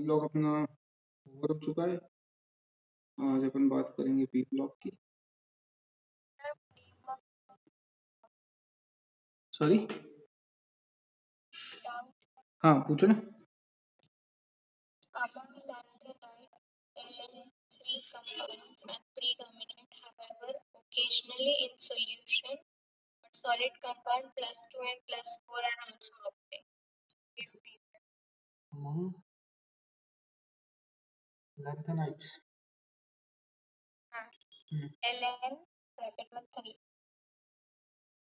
Block अपना over हो चुका है। आज अपन बात करेंगे पी ब्लॉक की। सॉरी, हाँ पूछो ना। लैंथेनाइट्स।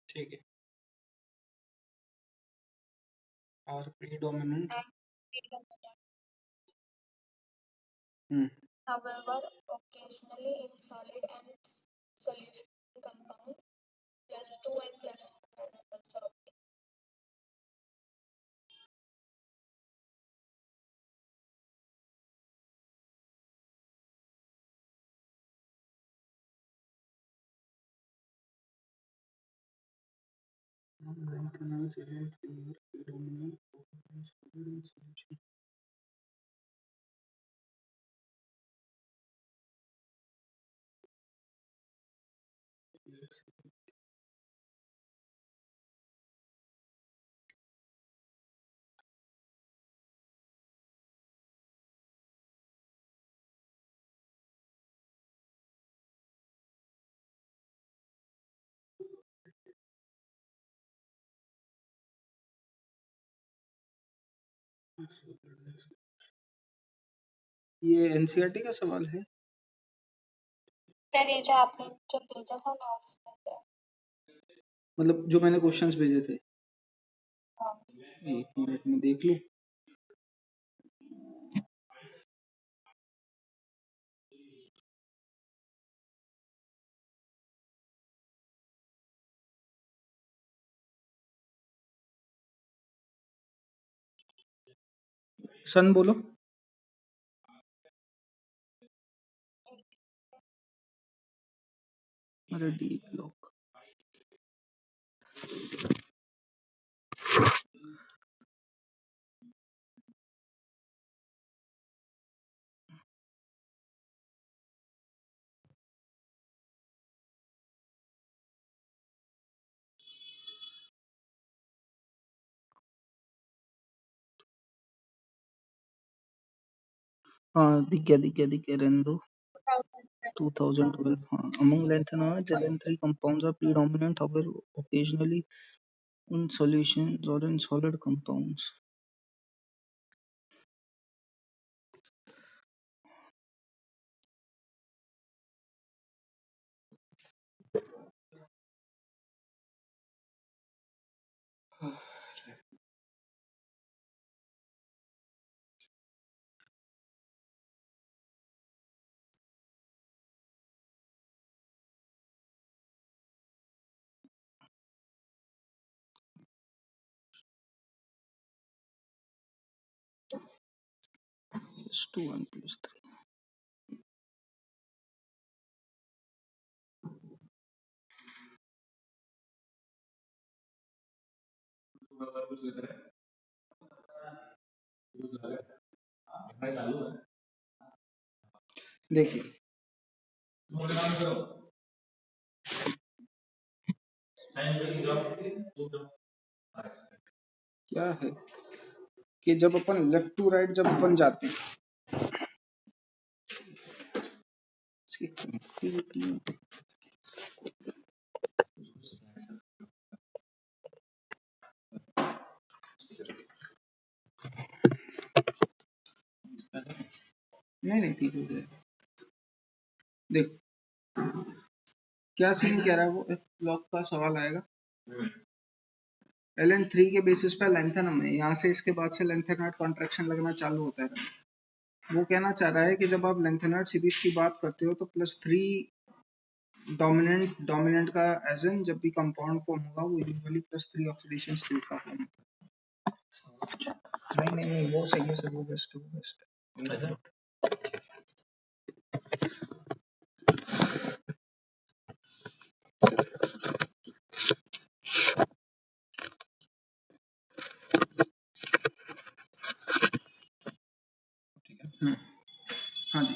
ठीक है। और predominant. Lengtheners alien three predominant occurrence in solution. Yes. ये एनसीईआरटी का सवाल है। मतलब जो मैंने क्वेश्चंस भेजे थे। एक मिनट में देख लूं। सन बोलो। अरे डी ब्लॉक। हाँ दिख गया रहने दो। 2012. Among lanthanoids, LN3 compounds are predominant, however, occasionally in solutions or in solid compounds. Plus 2 and plus 3. देखिए क्या है कि जब अपन लेफ्ट टू राइट जब अपन जाते हैं इसकी कनेक्टिविटी नहीं ठीक है। देख क्या सीन कह रहा है वो, एक ब्लॉक का सवाल आएगा। LN3 के बेसिस पे लेंथेनम है, यहाँ से इसके बाद से लेंथेनाइड कॉन्ट्रैक्शन लगना चालू होता है। वो कहना चाह रहा है कि जब आप लेंथेनाइड सीरीज की बात करते हो तो +3 डोमिनेंट का एज इन जब भी कंपाउंड फॉर्म होगा वो यूजुअली +3 ऑक्सीडेशन स्टेट का फॉर्म होता है। नहीं वो सही है सर, वो बेस्ट है। हाँ जी,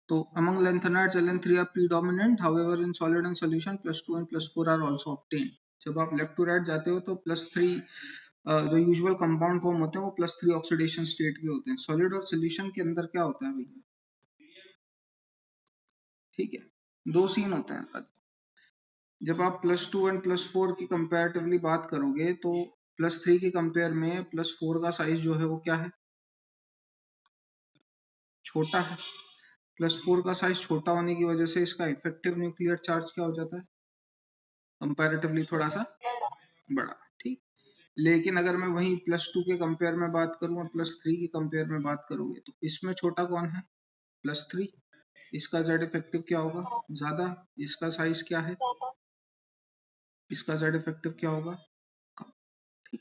तो among lanthanides LN3 are predominant, however in solid and solution +2 and +4 are also obtained. जब आप लेफ्ट टू राइट जाते हो तो +3 जो यूजुअल कंपाउंड फॉर्म होते हैं वो +3 ऑक्सीडेशन स्टेट के होते हैं। सॉलिड और सोल्यूशन के अंदर क्या होता है भैया? ठीक है, दो सीन होते हैं। जब आप +2 एंड +4 की कंपैरेटिवली बात करोगे तो +3 के कंपेयर में +4 का साइज जो है वो क्या है? छोटा है। +4 का साइज छोटा होने की वजह से इसका इफेक्टिव न्यूक्लियर चार्ज क्या हो जाता है? कंपैरेटिवली थोड़ा सा बड़ा। ठीक, लेकिन अगर मैं वहीं +2 के कंपेयर में बात करूं और +3 के कंपेयर में बात करोगे तो इसमें छोटा कौन है? +3। इसका जेड इफेक्टिव क्या होगा? ज्यादा। इसका साइज क्या है? इसका जेड इफेक्टिव क्या होगा? कम। ठीक,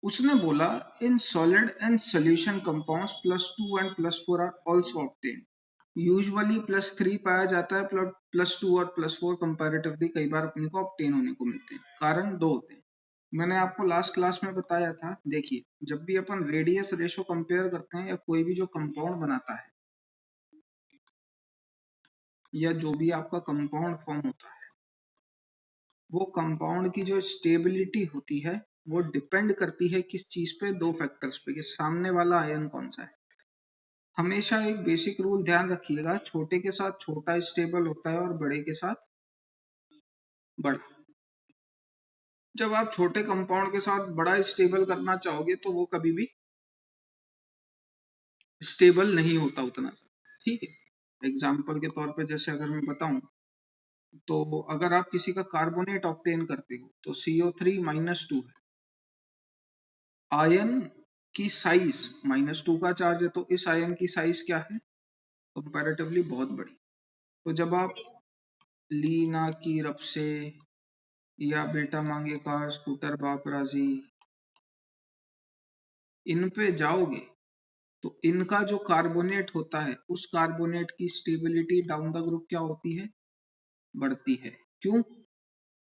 उसने बोला in solid and solution compounds +2 and +4 are also obtained. Usually +3 पाया जाता है, +2 और +4 कंपैरेटिवली कई बार अपने को ऑब्टेन होने को मिलते हैं। कारण दो होते हैं, मैंने आपको लास्ट क्लास में बताया था। देखिए, जब भी अपन रेडियस रेशो कंपेयर करते हैं या कोई भी जो कंपाउंड बनाता है या जो भी आपका कंपाउंड फॉर्म होता है, वो कंपाउंड की जो स्टेबिलिटी होती है वो डिपेंड करती है किस चीज पे? दो फैक्टर्स पे, कि सामने वाला आयन कौन सा है। हमेशा एक बेसिक रूल ध्यान रखिएगा, छोटे के साथ छोटा स्टेबल होता है और बड़े के साथ बड़ा। जब आप छोटे कंपाउंड के साथ बड़ा स्टेबल करना चाहोगे तो वो कभी भी स्टेबल नहीं होता उतना। ठीक है, एग्जाम्पल के तौर पे जैसे अगर मैं बताऊं तो अगर आप किसी का कार्बोनेट ऑब्टेन करते हो तो CO3-2 है, आयन की साइज -2 का चार्ज है, तो इस आयन की साइज क्या है? कंपैरेटिवली बहुत बड़ी। तो जब आप लीना की रब से या बेटा मांगे कार स्कूटर बाप राजी इन पे जाओगे तो इनका जो कार्बोनेट होता है उस कार्बोनेट की स्टेबिलिटी डाउन द ग्रुप क्या होती है? बढ़ती है। क्यों?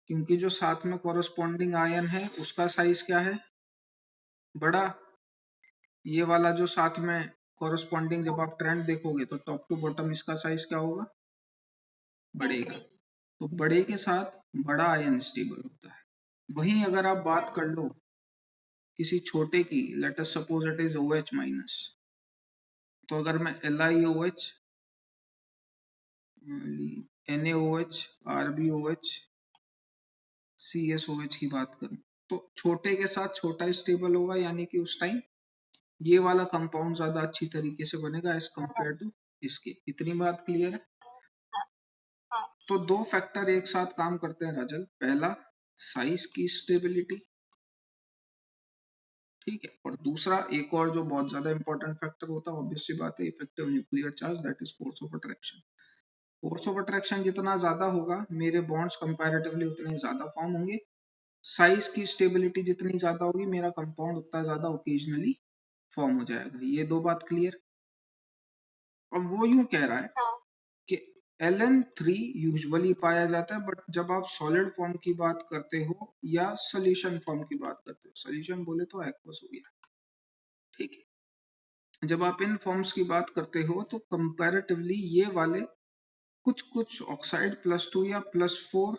क्योंकि जो साथ में कॉरस्पॉन्डिंग आयन है उसका साइज क्या है? बड़ा। ये वाला जो साथ में कॉरस्पॉन्डिंग, जब आप ट्रेंड देखोगे तो टॉप टू बॉटम इसका साइज क्या होगा? बढ़ेगा। तो बड़े के साथ बड़ा आयन स्टेबल होता है। वहीं अगर आप बात कर लो किसी छोटे की, let us suppose it is OH-, तो अगर मैं LiOH, NaOH, RbOH, CSOH की बात करूं तो छोटे के साथ छोटा स्टेबल होगा, यानी कि उस टाइम ये वाला कंपाउंड ज्यादा अच्छी तरीके से बनेगा एज कंपेयर टू इसके। इतनी बात क्लियर है? तो दो फैक्टर एक साथ काम करते हैं राजल। पहला, साइज की स्टेबिलिटी, ठीक है, और दूसरा एक और जो बहुत ज्यादा इंपॉर्टेंट फैक्टर होता है, ऑब्वियस सी बात है, effective nuclear charge, that is force of attraction. Force of attraction जितना ज्यादा होगा मेरे बॉन्ड्स कंपैरेटिवली उतने ज्यादा फॉर्म होंगे। साइज की स्टेबिलिटी जितनी ज्यादा होगी मेरा कंपाउंड उतना ज्यादा ओकेजनली फॉर्म हो जाएगा। ये दो बात क्लियर। अब वो यूं कह रहा है कि LN3 यूजुअली पाया जाता है, बट जब आप सॉलिड फॉर्म की बात करते हो या सोल्यूशन फॉर्म की बात करते हो, सोल्यूशन बोले तो एक्वस हो गया, ठीक है, जब आप इन फॉर्म्स की बात करते हो तो कंपैरेटिवली ये वाले कुछ कुछ ऑक्साइड +2 या +4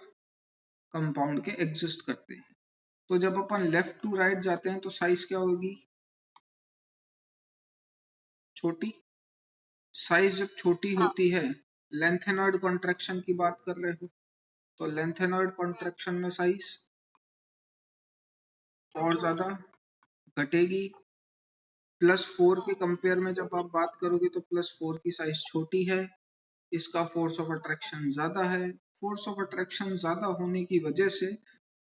कंपाउंड के एग्जिस्ट करते हैं। तो जब अपन लेफ्ट टू राइट जाते हैं तो साइज क्या होगी? छोटी। साइज जब छोटी होती है, लेंथेनॉइड कॉन्ट्रैक्शन की बात कर रहे हो तो लेंथेनॉइड कॉन्ट्रैक्शन में साइज और ज्यादा घटेगी। +4 के कंपेयर में जब आप बात करोगे तो +4 की साइज छोटी है, इसका फोर्स ऑफ अट्रैक्शन ज्यादा है। फोर्स ऑफ अट्रैक्शन ज्यादा होने की वजह से,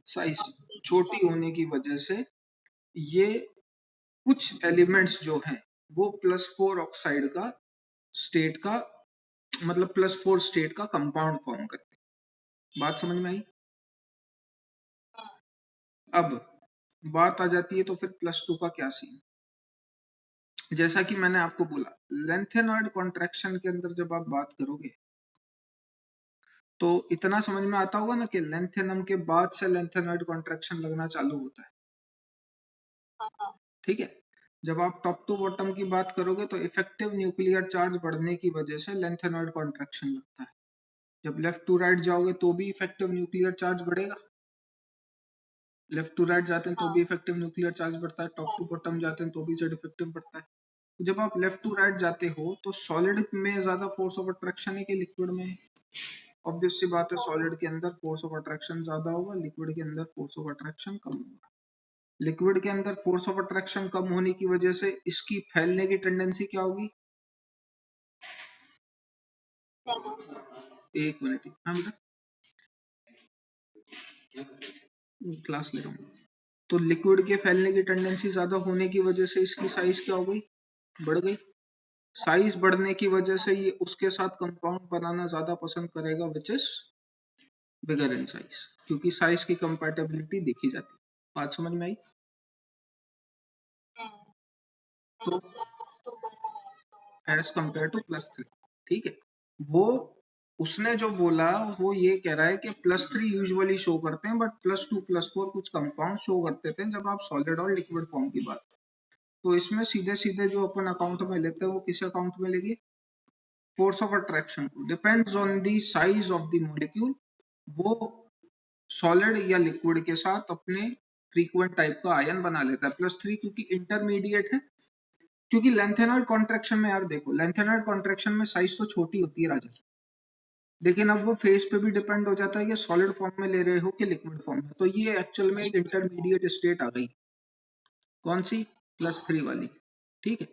साइज छोटी होने की वजह से, ये कुछ एलिमेंट्स जो हैं वो +4 ऑक्साइड का स्टेट का, मतलब +4 स्टेट का कंपाउंड फॉर्म करते हैं। बात समझ में आई? अब बात आ जाती है तो फिर +2 का क्या सीन? जैसा कि मैंने आपको बोला, लेंथेनॉइड कॉन्ट्रैक्शन के अंदर जब आप बात करोगे तो इतना समझ में आता होगा ना कि लेंथेनम के बाद से लेंथेनॉइड कॉन्ट्रैक्शन लगना चालू होता है। ठीक है। जब आप टॉप टू बॉटम की बात करोगे तो इफेक्टिव न्यूक्लियर चार्ज बढ़ने की वजह से लेंथेनॉइड कॉन्ट्रैक्शन लगता है। जब लेफ्ट टू राइट जाओगे तो भी इफेक्टिव न्यूक्लियर चार्ज बढ़ेगा, लेफ्ट टू राइट जाते हैं तो भी इफेक्टिव न्यूक्लियर चार्ज बढ़ता है, टॉप टू बॉटम जाते हैं तो भी जेड इफेक्टिव बढ़ता है। तो जब आप लेफ्ट टू राइट जाते हो तो सॉलिड में ज्यादा फोर्स ऑफ अट्रैक्शन है कि लिक्विड में? ऑब्वियस सी बात है, सॉलिड के अंदर फोर्स ऑफ अट्रैक्शन ज्यादा होगा, लिक्विड के अंदर फोर्स ऑफ अट्रैक्शन कम होगा। लिक्विड के अंदर फोर्स ऑफ अट्रैक्शन कम होने की वजह से इसकी फैलने की टेंडेंसी क्या होगी? एक मिनट, हाँ बेटा क्लास ले रहा हूँ। तो लिक्विड के फैलने की टेंडेंसी ज्यादा होने की वजह से इसकी साइज क्या हो गई? बढ़ गई। साइज बढ़ने की वजह से ये उसके साथ कंपाउंड बनाना ज्यादा पसंद करेगा which is bigger in size, क्योंकि साइज की कंपैटिबिलिटी देखी जाती है। बात समझ में आई? तो एज कंपेयर टू +3, ठीक है। वो उसने जो बोला वो ये कह रहा है कि +3 यूजुअली शो करते हैं, बट +2 +4 कुछ कंपाउंड शो करते थे जब आप सॉलिड और लिक्विड फॉर्म की बात। तो इसमें सीधे सीधे जो अपन अकाउंट में लेते हैं वो किस अकाउंट में लेंगे? Force of attraction depends on the size of the molecule. वो सॉलिड या लिक्विड के साथ अपने फ्रीक्वेंट टाइप का आयन बना लेता है। +3 क्योंकि इंटरमीडिएट है, क्योंकि लेंथेनॉइड कॉन्ट्रैक्शन में यार देखो, लेंथेनॉइड कॉन्ट्रैक्शन में साइज तो छोटी होती है राजा, लेकिन अब वो फेज पे भी डिपेंड हो जाता है कि सॉलिड फॉर्म में ले रहे हो कि लिक्विड फॉर्म में। तो ये एक्चुअल में एक इंटरमीडिएट स्टेट आ गई, कौन सी? +3 वाली, ठीक है।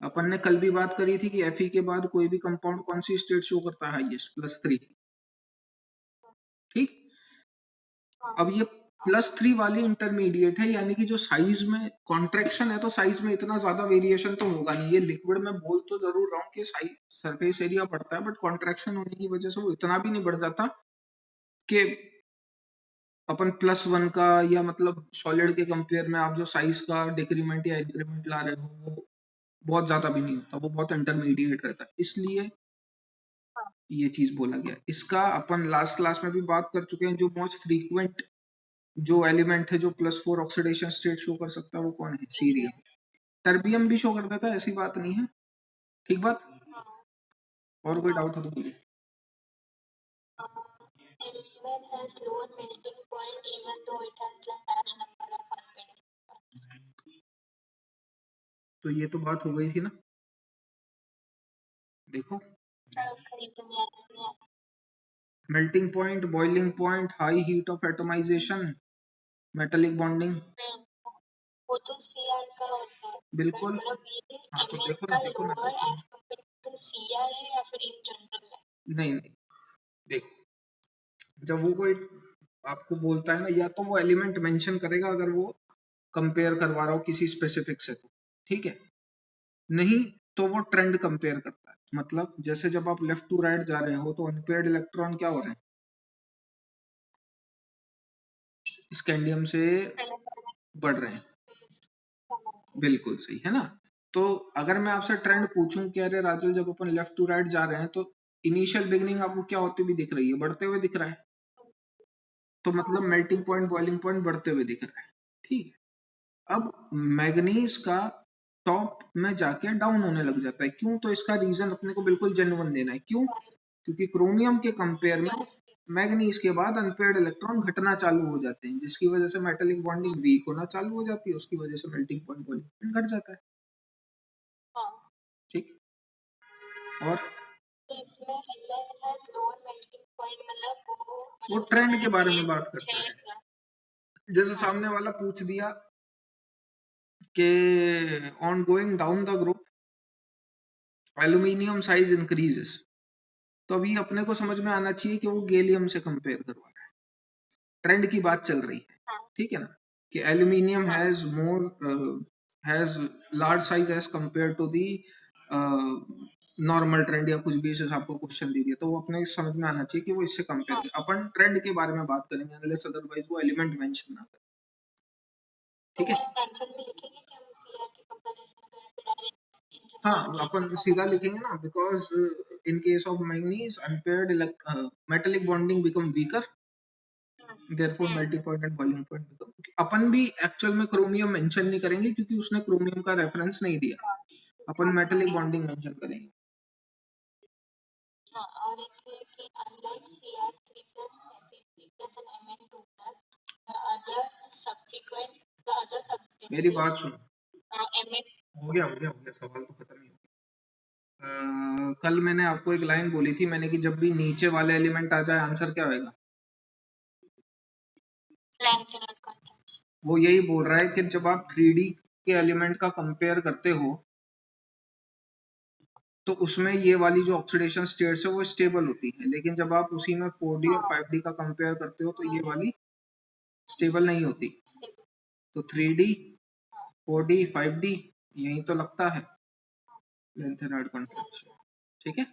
अपन ने कल भी बात करी थी कि Fe के बाद कोई भी कंपाउंड कौन सी स्टेट शो करता है? हाईएस्ट, +3, ठीक। अब ये +3 वाली इंटरमीडिएट है, यानी कि जो साइज में कॉन्ट्रैक्शन है तो साइज में इतना ज्यादा वेरिएशन तो होगा नहीं। ये लिक्विड में बोल तो जरूर रहा हूँ कि साइज सरफेस एरिया बढ़ता है, बट कॉन्ट्रैक्शन होने की वजह से वो इतना भी नहीं बढ़ जाता कि अपन +1 का, या मतलब सॉलिड के कंपेयर में आप जो साइज का डिक्रीमेंट या इंक्रीमेंट ला रहे हो वो बहुत ज्यादा भी नहीं होता, वो बहुत इंटरमीडिएट रहता है, इसलिए ये चीज बोला गया। इसका अपन लास्ट क्लास में भी बात कर चुके हैं। जो मोस्ट फ्रीक्वेंट जो एलिमेंट है जो +4 ऑक्सीडेशन स्टेट शो कर सकता है वो कौन है? सीरियम। टर्बियम भी शो कर देता है, ऐसी बात नहीं है, ठीक बात। और कोई डाउट हो तो बोलिए। तो ये तो बात हो गई थी ना, देखो melting point, boiling point, high heat of atomization, metallic bonding, वो तो सीआर का होता है बिल्कुल। हाँ तो देखो ना, देखो ना, देखो ना। तो सीआर है या फिर इन जनरल है? नहीं नहीं, देखो जब वो कोई आपको बोलता है ना, या तो वो एलिमेंट मेंशन करेगा अगर वो कंपेयर करवा रहा हो किसी स्पेसिफिक से, तो ठीक है, नहीं तो वो ट्रेंड कंपेयर करता है। मतलब जैसे जब आप लेफ्ट टू राइट जा रहे हो तो अनपेयर्ड इलेक्ट्रॉन क्या हो रहे हैं? स्कैंडियम से बढ़ रहे हैं, बिल्कुल सही है ना। तो अगर मैं आपसे ट्रेंड पूछूं कि अरे राजल जब अपन लेफ्ट टू राइट जा रहे हैं तो इनिशियल बिगनिंग आपको क्या होती हुई दिख रही है? बढ़ते हुए दिख रहा है, तो मतलब मेल्टिंग पॉइंट, बॉइलिंग पॉइंट बढ़ते हुए दिख रहा है, ठीक है। अब मैग्नीज का टॉप में जाके डाउन होने लग जाता है, क्यों? तो इसका रीजन अपने को बिल्कुल जेन्युइन देना है, क्यों? क्योंकि क्रोमियम के कंपेयर में मैग्नीज के बाद अनपेयर्ड इलेक्ट्रॉन घटना चालू हो जाते हैं, जिसकी वजह से मेटालिक बॉन्डिंग वीक होना चालू हो जाती है, उसकी वजह से मेल्टिंग पॉइंट, बॉइलिंग पॉइंट घट जाता है, ठीक। और वो ट्रेंड के बारे में बात करता है। जैसे सामने वाला पूछ दिया कि on going down the group aluminium size increases, तो अभी अपने को समझ में आना चाहिए कि वो गैलियम से कंपेयर करवा रहा है, ट्रेंड की बात चल रही है, ठीक है ना, कि aluminium has more has large size as compare to the normal trend, या कुछ भी इस हिसाब का क्वेश्चन दे दिया, तो वो अपने समझ में आना चाहिए कि वो इससे कंपेयर करे। अपन ट्रेंड के बारे में बात करेंगे अनलेस अदरवाइज वो एलिमेंट मेंशन ना करे, ठीक है। हाँ अपन सीधा लिखेंगे ना, because in case of manganese unpaired metallic bonding become weaker, therefore melting point and boiling point become अपन भी एक्चुअल में क्रोमियम मेंशन नहीं करेंगे क्योंकि उसने क्रोमियम का रेफरेंस नहीं दिया, अपन मेटेलिक बॉन्डिंग मेंशन करेंगे। मेरी बात सुनो, हो गया सवाल तो खत्म ही हो गया। कल मैंने आपको एक लाइन बोली थी मैंने कि जब भी नीचे वाले एलिमेंट आ जाए आंसर क्या होगा? वो यही बोल रहा है कि जब आप 3D के एलिमेंट का कंपेयर करते हो तो उसमें ये वाली जो ऑक्सीडेशन स्टेट्स है वो स्टेबल होती है, लेकिन जब आप उसी में 4D और 5D का कंपेयर करते हो तो ये वाली स्टेबल नहीं होती। तो 3D 4D 5D यही तो लगता है लेंथेनॉइड कॉन्ट्रैक्शन, ठीक है।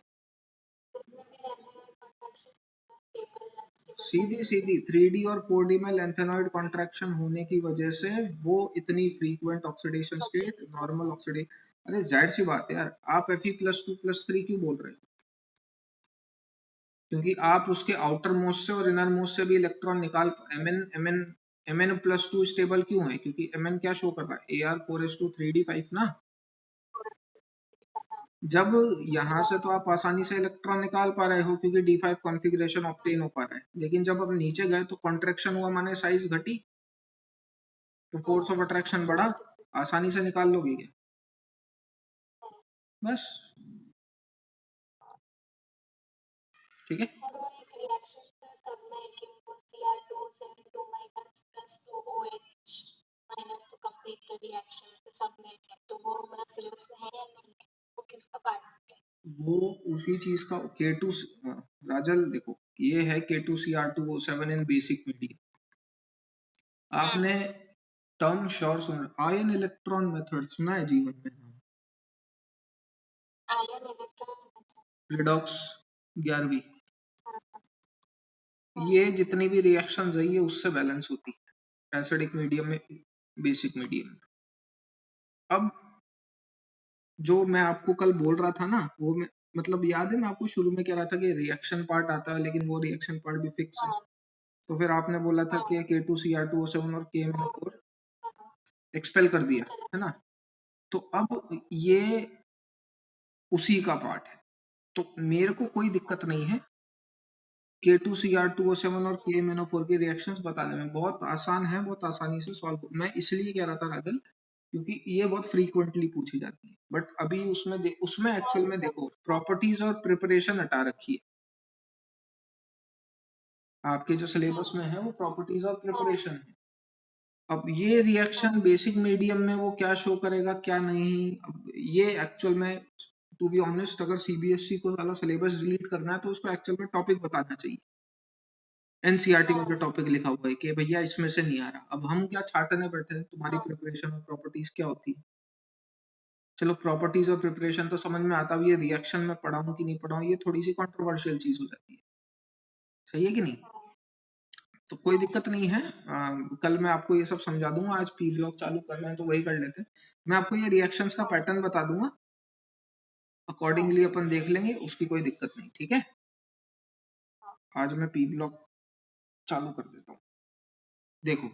सीधी सीधी 3D और 4D में लेंथेनॉइड कॉन्ट्रैक्शन होने की वजह से वो इतनी frequent oxidation state normal oxidation, अरे जाहिर सी बात है यार, आप Fe+2+3 क्यों बोल रहे हो? क्योंकि आप उसके आउटर मोस्ट से और इनर मोस्ट से भी इलेक्ट्रॉन निकाल Mn+2 स्टेबल क्यों है? क्योंकि Mn क्या शो कर रहा है? Ar4s2 3d5 ना। जब यहाँ से तो आप आसानी से इलेक्ट्रॉन निकाल पा रहे हो क्योंकि D5 कॉन्फ़िगरेशन ऑब्टेन हो पा रहा है, लेकिन जब अब नीचे गए तो कॉन्ट्रैक्शन हुआ माने साइज घटी, तो फोर्स ऑफ अट्रैक्शन बढ़ा, आसानी से निकाल लोगे क्या? बस, ठीक है। वो उसी चीज का K2 राजल देखो, ये है K2Cr2O7 इन बेसिक मीडियम। आपने टर्म श्योर सुन, आयन इलेक्ट्रॉन मेथड सुना है जीवन में? रिडॉक्स 11वीं, ये जितनी भी रिएक्शंस है ये उससे बैलेंस होती है एसिडिक मीडियम में, बेसिक मीडियम में। अब जो मैं आपको कल बोल रहा था ना वो मतलब याद है मैं आपको शुरू में कह रहा था कि रिएक्शन पार्ट आता है लेकिन वो रिएक्शन पार्ट भी फिक्स है। तो फिर आपने बोला था कि K2Cr2O7 और KMnO4 एक्सपेल कर दिया है ना। तो अब ये उसी का पार्ट है, तो मेरे को कोई दिक्कत नहीं है K2Cr2O7 और KMnO4 के रिएक्शंस बताने में, बहुत आसान है, बहुत आसानी से सॉल्व। मैं इसलिए कह रहा था राजल क्योंकि ये बहुत फ्रीक्वेंटली पूछी जाती है, बट अभी उसमें एक्चुअल में देखो प्रॉपर्टीज और प्रिपरेशन हटा रखी है। आपके जो सिलेबस में है वो प्रॉपर्टीज और प्रिपरेशन है। अब ये रिएक्शन बेसिक मीडियम में वो क्या शो करेगा क्या नहीं, अब ये एक्चुअल में टू बी ऑनेस्ट अगर सीबीएसई को साला सिलेबस डिलीट करना है तो उसको एक्चुअल में टॉपिक बताना चाहिए। एनसीईआरटी में जो टॉपिक लिखा हुआ है कि भैया इसमें से नहीं आ रहा, अब हम क्या छाटने बैठे हैं तुम्हारी प्रिपरेशन और प्रॉपर्टीज क्या होती है। चलो प्रॉपर्टीज और प्रिपरेशन तो समझ में आता भी है, रिएक्शन में पढ़ाऊं कि नहीं पढ़ाऊं ये थोड़ी सी कंट्रोवर्शियल चीज हो जाती है, सही है कि नहीं। तो कोई दिक्कत नहीं है, कल मैं आपको ये सब समझा दूंगा, आज पी ब्लॉक चालू कर रहे हैं तो वही कर लेते हैं। मैं आपको ये रिएक्शंस का पैटर्न बता दूंगा, अकॉर्डिंगली अपन देख लेंगे, उसकी कोई दिक्कत नहीं, ठीक है। आज मैं पी ब्लॉक चालू कर देता हूँ। देखो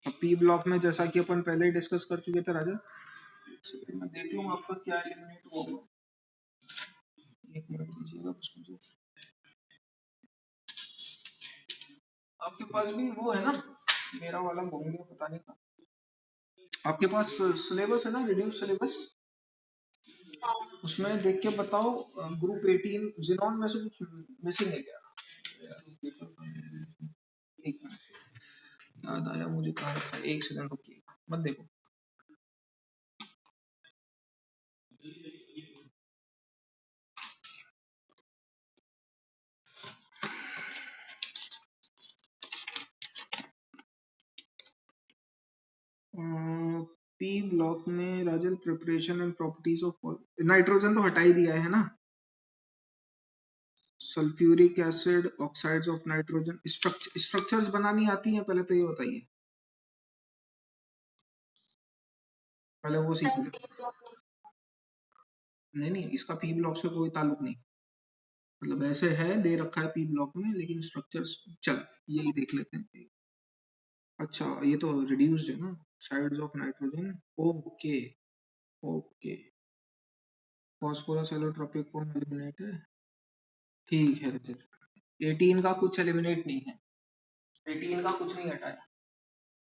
अब पी ब्लॉक में जैसा कि अपन पहले ही डिस्कस कर चुके थे राजा, मैं देख लूँ आपका क्या एलिमिनेट होगा, एक मिनट दीजिएगा बस मुझे। आपके पास भी वो है ना मेरा वाला घूम पता नहीं था, आपके पास सिलेबस है ना रिड्यूस सिलेबस, उसमें देख के बताओ ग्रुप 18 जिनॉन में से कुछ मिसिंग है क्या? एक मिनट याद आया मुझे कहाँ रखा है, एक सेकंड रुकिए मत देखो। पी ब्लॉक में राजल preparation and properties of nitrogen तो हटा ही दिया है ना, sulphuric acid oxides of nitrogen, structures बनानी आती हैं पहले तो ये बताइए, पहले वो सीख लो। नहीं नहीं इसका पी ब्लॉक से कोई ताल्लुक नहीं, मतलब ऐसे है दे रखा है पी ब्लॉक में लेकिन स्ट्रक्चर्स, चल यही देख लेते हैं। अच्छा ये तो रिड्यूस्ड है ना, sides of nitrogen. Okay okay, phosphorus allotropic form eliminate है, ठीक है रजत। 18 का कुछ एलिमिनेट नहीं है, 18 का कुछ नहीं हटाया,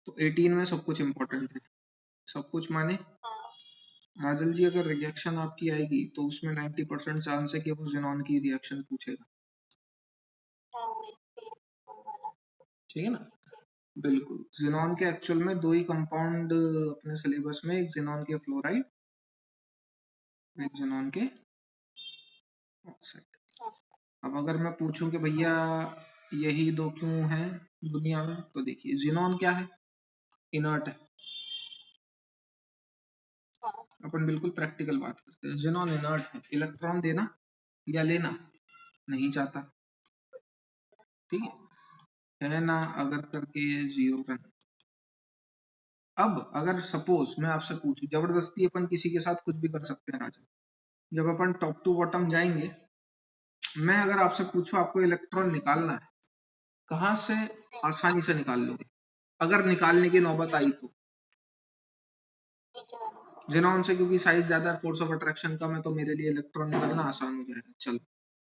तो 18 में सब कुछ इंपॉर्टेंट है। सब कुछ माने राजल जी, अगर रिएक्शन आपकी आएगी तो उसमें 90% चांस है कि वो जेनॉन की रिएक्शन पूछेगा, ठीक है ना। बिल्कुल, जेनॉन के एक्चुअल में दो ही कंपाउंड अपने सिलेबस में, एक जेनॉन के फ्लोराइड, एक जेनॉन के ऑक्साइड। अब अगर मैं पूछूं कि भैया यही दो क्यों हैं दुनिया में, तो देखिए जेनॉन क्या है, इनर्ट है। अपन बिल्कुल प्रैक्टिकल बात करते हैं, जेनॉन इनर्ट है, इलेक्ट्रॉन देना या लेना नहीं चाहता, ठीक है ना। अगर करके 0 रन। अब अगर सपोज मैं आपसे पूछूं, जबरदस्ती अपन किसी के साथ कुछ भी कर सकते हैं राजा, जब अपन टॉप टू बॉटम जाएंगे, मैं अगर आपसे पूछूं आपको इलेक्ट्रॉन निकालना है, कहां से आसानी से निकाल लोगे अगर निकालने की नौबत आई तो? जेनॉन से, क्योंकि साइज ज्यादा, फोर्स ऑफ अट्रैक्शन कम है, तो मेरे लिए इलेक्ट्रॉन निकालना आसान हो जाएगा। चलो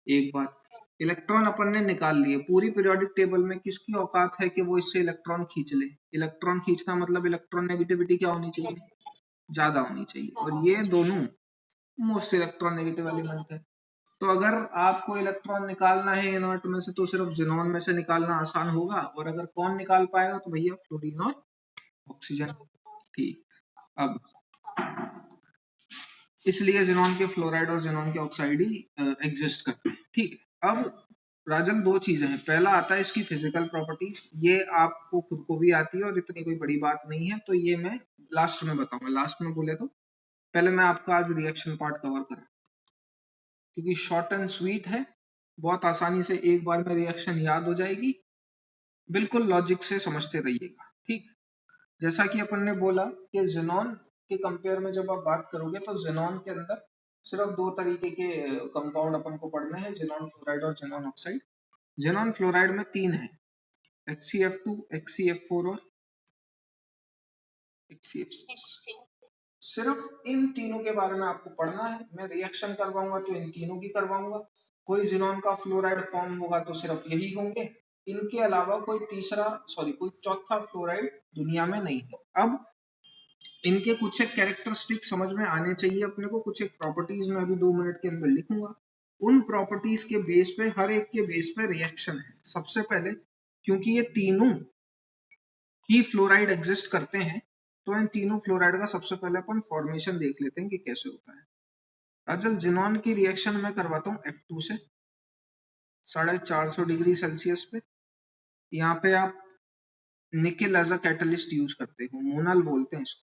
एक बात, इलेक्ट्रॉन अपन ने निकाल लिए, पूरी पीरियोडिक टेबल में किसकी औकात है कि वो इससे इलेक्ट्रॉन खींच ले? इलेक्ट्रॉन खींचना मतलब इलेक्ट्रॉन नेगेटिविटी क्या होनी चाहिए, ज्यादा होनी चाहिए, और ये दोनों मोस्ट इलेक्ट्रॉन नेगेटिव एलिमेंट है। तो अगर आपको इलेक्ट्रॉन निकालना है इनर्ट में से, तो सिर्फ जेनॉन में से निकालना आसान होगा, और अगर कौन निकाल पाएगा, तो भैया फ्लोरीन और ऑक्सीजन। ठीक, अब इसलिए जेनॉन के फ्लोराइड और जेनॉन के ऑक्साइड ही एग्जिस्ट करते हैं, ठीक है। अब राजन दो चीजें हैं, पहला आता है इसकी फिजिकल प्रॉपर्टीज, ये आपको खुद को भी आती है और इतनी कोई बड़ी बात नहीं है, तो ये मैं लास्ट में बताऊंगा। लास्ट में बोले तो पहले मैं आपका आज रिएक्शन पार्ट कवर करूं, क्योंकि शॉर्ट एंड स्वीट है, बहुत आसानी से एक बार में रिएक्शन याद हो जाएगी, बिल्कुल लॉजिक से समझते रहिएगा, ठीक। जैसा कि अपन ने बोला कि जेनॉन के कंपेयर में जब आप बात करोगे, तो जेनॉन के अंदर सिर्फ दो तरीके के कंपाउंड अपन को पढ़ने हैं, जेनॉन फ्लोराइड और जेनॉन ऑक्साइड। जेनॉन फ्लोराइड में तीन है, HCF2, HCF4 और HCF6। सिर्फ इन तीनों के बारे में आपको पढ़ना है, मैं रिएक्शन करवाऊंगा तो इन तीनों की करवाऊंगा, कोई जेनॉन का फ्लोराइड फॉर्म होगा तो सिर्फ यही होंगे, इनके अलावा कोई तीसरा, सॉरी कोई चौथा फ्लोराइड दुनिया में नहीं है। अब इनके कुछ एक कैरेक्टरिस्टिक समझ में आने चाहिए अपने को, कुछ एक प्रॉपर्टीज में अभी 2 मिनट के अंदर लिखूंगा, उन प्रॉपर्टीज के बेस पे, हर एक के बेस पे रिएक्शन है। सबसे पहले, क्योंकि ये तीनों ही फ्लोराइड एग्जिस्ट करते हैं, तो इन तीनों फ्लोराइड का सबसे पहले अपन फॉर्मेशन देख लेते हैं कि कैसे होता है। राजल, जिनॉन की रिएक्शन मैं करवाता हूँ F2 से 450 डिग्री सेल्सियस पे। यहाँ पे आप nickel as a catalyst use करते हो, मोनल बोलते हैं इसको,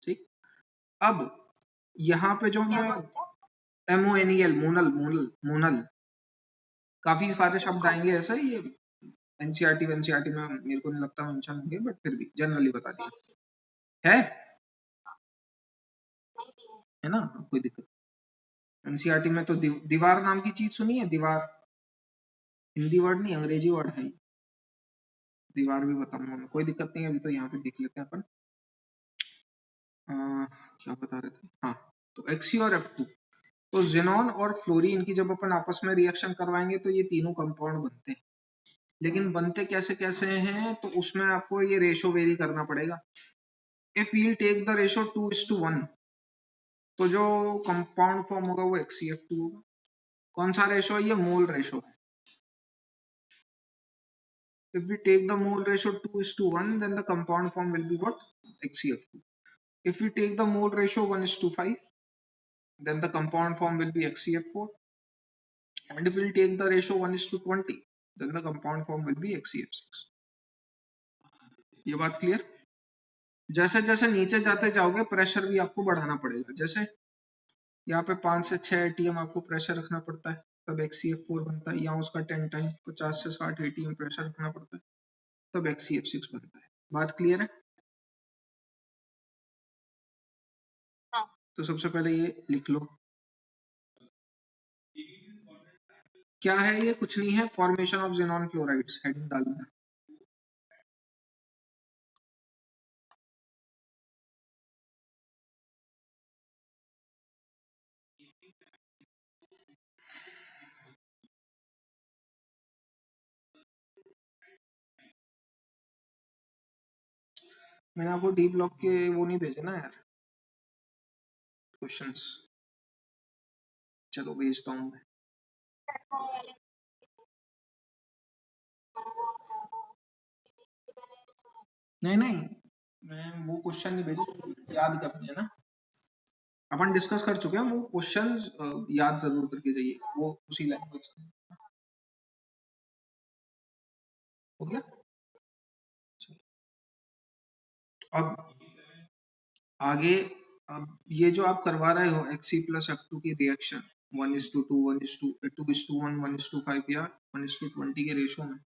ठीक। अब यहाँ पे जो मैं MONEL, मोनल, मोनल, मोनल, काफी सारे शब्द आएंगे ऐसे, ये एनसीईआरटी में मेरे को नहीं लगता मेंशन होंगे, बट फिर भी जनरली बता दिया है ना, कोई दिक्कत। एनसीईआरटी में तो दीवार नाम की चीज सुनी है, दीवार, हिंदी वर्ड नहीं अंग्रेजी वर्ड है, दीवार भी बताऊंगा मैं, कोई दिक्कत नहीं है, अभी तो यहाँ पे देख लेते हैं अपन। क्या बता रहे थे, हाँ, तो Xe और F2, तो जेनॉन और फ्लोरीन की जब अपन आपस में रिएक्शन करवाएंगे तो ये तीनों कंपाउंड बनते हैं, लेकिन बनते कैसे कैसे हैं, तो उसमें आपको ये रेशो वेरी करना पड़ेगा। If we'll take the ratio 2:1, तो जो कंपाउंड फॉर्म होगा वो HCF2 होगा। कौन सा रेशो है ये? मोल रेशो है। If we take the mole ratio 2:1, then the compound form will be what? HCF2. If we take the mole ratio 1:5, then the compound form will be HCF4. And if we take the ratio 1:20, then the compound form will be HCF6. ये बात clear? जैसे जैसे नीचे जाते जाओगे pressure भी आपको बढ़ाना पड़ेगा, जैसे यहाँ पे 5 से 6 ATM आपको प्रेशर रखना पड़ता है, तब HCF4 बनता है, यहाँ उसका 10 टाइम 50 से 60 ATM प्रेशर रखना पड़ता है, तब HCF6 बनता है। बात क्लियर है? तो सबसे पहले ये लिख लो, क्या है ये? कुछ नहीं है, formation of xenon fluorides, heading डालना है। मैंने आपको डी ब्लॉक के वो नहीं भेजे ना यार क्वेश्चंस। चलो भेजता हूँ मैं। नहीं नहीं, मैं वो क्वेश्चन नहीं भेजे, याद करनी है ना। अपन डिस्कस कर चुके हैं वो क्वेश्चंस, याद जरूर करके जाइए, वो उसी लैंग्वेज हो गया। अब आगे, अब ये जो आप करवा रहे हो एक्सी प्लस एफ टू की रिएक्शन 1:2, 1:2, 2:1, 1:5 या 1:20 के रेशो में,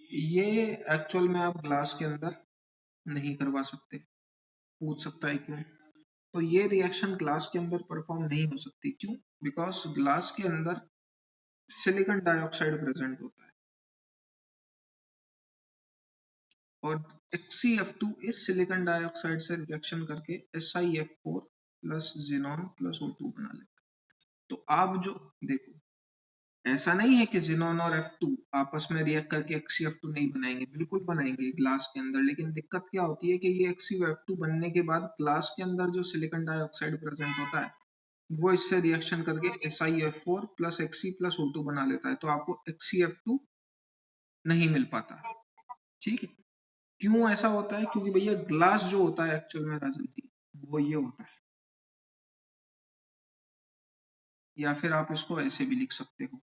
ये एक्चुअल में आप ग्लास के अंदर नहीं करवा सकते। पूछ सकता है क्यों? तो ये रिएक्शन ग्लास के अंदर परफॉर्म नहीं हो सकती। क्यों? बिकॉज ग्लास के अंदर सिलिकॉन डाइऑक्साइड प्रेजेंट होता है और XeF2 इस सिलिकॉन डाइऑक्साइड से रिएक्शन करके SiF4 plus xenon plus O2 बना लेता है। तो आप जो देखो, ऐसा नहीं है कि जेनॉन और F2 आपस में रिएक्ट करके XeF2 नहीं बनाएंगे, बिल्कुल बनाएंगे ग्लास के अंदर। लेकिन दिक्कत क्या होती है कि ये XeF2 बनने के बाद ग्लास के अंदर जो सिलिकॉन डाइऑक्साइड प्रेजेंट होता है वो इससे रिएक्शन करके SiF4 plus Xe plus O2 बना लेता है, तो आपको XeF2 नहीं मिल पाता। ठीक है, क्यों ऐसा होता है? क्योंकि भैया ग्लास जो होता है एक्चुअल में राजन जी, वो ये होता है, या फिर आप इसको ऐसे भी लिख सकते हो,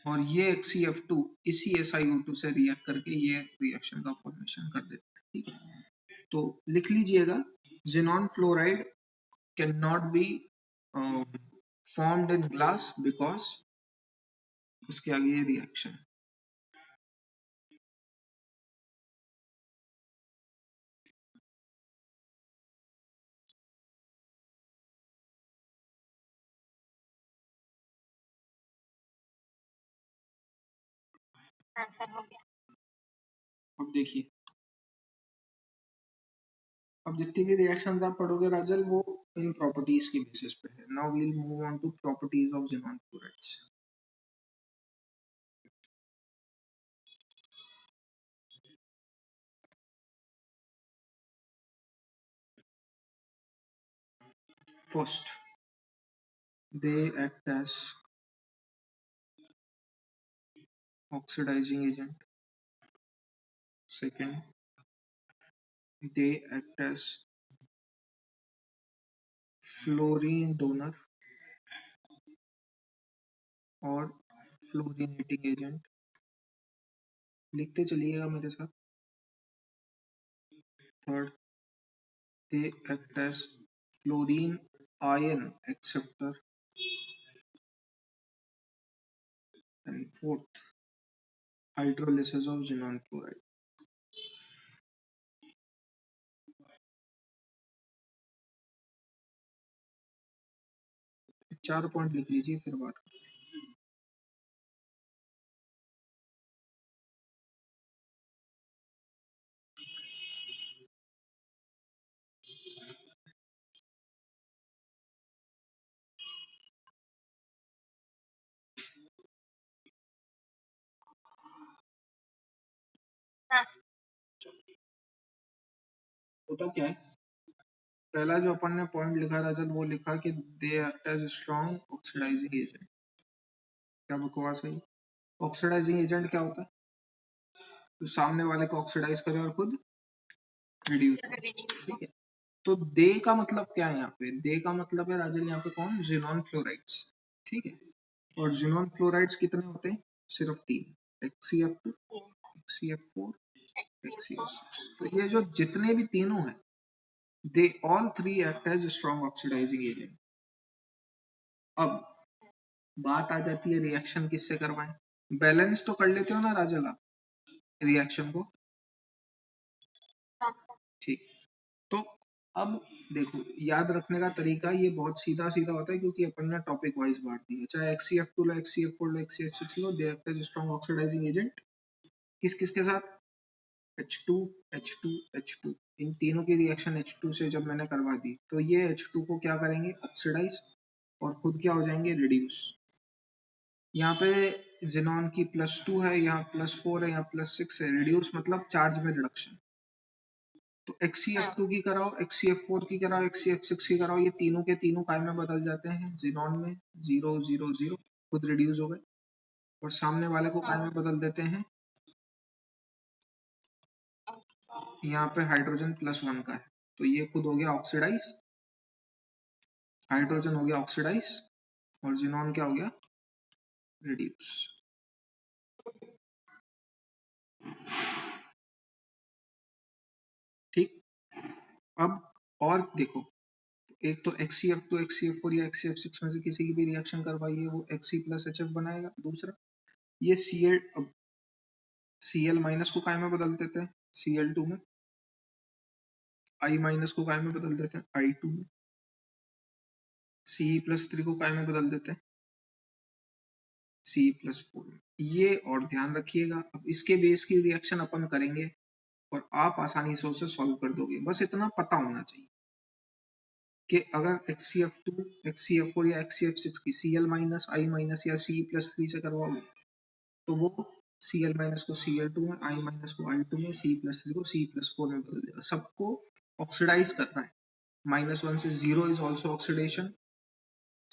और ये XeF2 इसी SiO2 से रिएक्ट करके ये रिएक्शन का फॉर्मेशन कर देता है। ठीक है, तो लिख लीजिएगा, xenon fluoride can not be formed in glass because उसके आगे ये रिएक्शन। अब देखिए, अब जितनी भी रिएक्शंस आप पढ़ोगे राजल, वो इन प्रॉपर्टीज की बेसिस पे है। Now we will move on to properties of xenon fluorides। First, they act as oxidizing agent. Second, they act as fluorine donor और फ्लोरीनेटिंग एजेंट। लिखते चलिएगा मेरे साथ। Third, they act as fluorine ion acceptor, and fourth, hydrolysis of xenon fluoride। 4 point लिख लीजिए, फिर बात करते हैं। होता क्या है, पहला जो अपन ने पॉइंट लिखा था जब, वो लिखा कि they act as strong oxidizing agent. क्या बकवास है? ऑक्सीडाइजिंग एजेंट क्या होता है? तो सामने वाले को ऑक्सीडाइज करे और खुद रिड्यूस करे। ठीक है, तो दे का मतलब क्या है यहाँ पे? दे का मतलब है राजन यहाँ पे कौन? xenon fluorides. ठीक है, और xenon फ्लोराइड्स कितने होते हैं? सिर्फ 3, XeF2, XeF4, XeF6। तो ये जो जितने भी तीनों हैं, they all three act as strong oxidizing agent. अब बात आ जाती है रिएक्शन किससे करवाएं? बैलेंस तो कर लेते हो ना राजल आप रिएक्शन को? ठीक, तो अब देखो, याद रखने का तरीका ये बहुत सीधा सीधा होता है, क्योंकि अपन ने टॉपिक वाइज बांट दिया। चाहे XeF2 लो, XeF4 लो, XeF6 लो, they act as strong oxidizing agent. किस किस के साथ? H2 H2 H2, इन तीनों की रिएक्शन H2 से जब मैंने करवा दी तो ये H2 को क्या करेंगे, ऑक्सीडाइज, और खुद क्या हो जाएंगे, रिड्यूस। यहाँ पे जिनॉन की +2 है, यहाँ +4 है, यहाँ +6 है। रिड्यूस मतलब चार्ज में रिडक्शन। तो XCF2 की कराओ, XCF4 की कराओ, XCF6 की कराओ, ये तीनों के तीनों काय में बदल जाते हैं, जिनॉन में। 0 0 0 खुद रिड्यूस हो गए। और सामने वाले को काय में बदल देते हैं, यहाँ पे हाइड्रोजन +1 का है तो ये खुद हो गया ऑक्सीडाइज, हाइड्रोजन हो गया ऑक्सीडाइज, और जिनॉन क्या हो गया, रिड्यूस। ठीक। अब और देखो, एक तो XCF2 XCF4 या XCF6 में से किसी की भी रिएक्शन करवाइए, वो Xe+HF बनाएगा। दूसरा ये Cl- को काय में बदल देते हैं, Cl2 में। I- को काय में बदल देते हैं, I2 में। Ce+3 को काय में बदल देते हैं, Ce+4 में। ये और ध्यान रखिएगा, अब इसके बेस की रिएक्शन अपन करेंगे और आप आसानी से उसे सॉल्व कर दोगे। बस इतना पता होना चाहिए कि अगर XCF2 XCF4 या XCF6 की Cl- I- या Ce+3 से करवाओगे तो वो Cl- को Cl2 में, I- को I2 में, Ce+3 को Ce+4 में बदल देगा। सबको ऑक्सीडाइज करना है। -1 से 0 इज ऑल्सो ऑक्सीडेशन,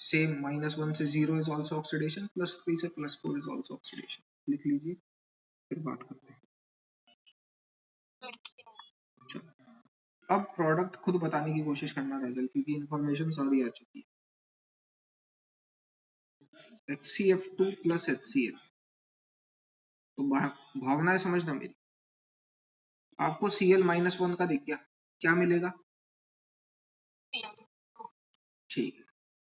सेम -1 से 0 इज ऑल्सो ऑक्सीडेशन, +3 से +4 इज ऑल्सो ऑक्सीडेशन। लिख लीजिए, फिर बात करते हैं। चलो, अब प्रोडक्ट खुद बताने की कोशिश करना राजल, क्योंकि इंफॉर्मेशन सारी आ चुकी है। XCF2 + HCl, तो भावनाएं समझना मेरी। आपको Cl-1 का दिख गया, क्या मिलेगा, ठीक है।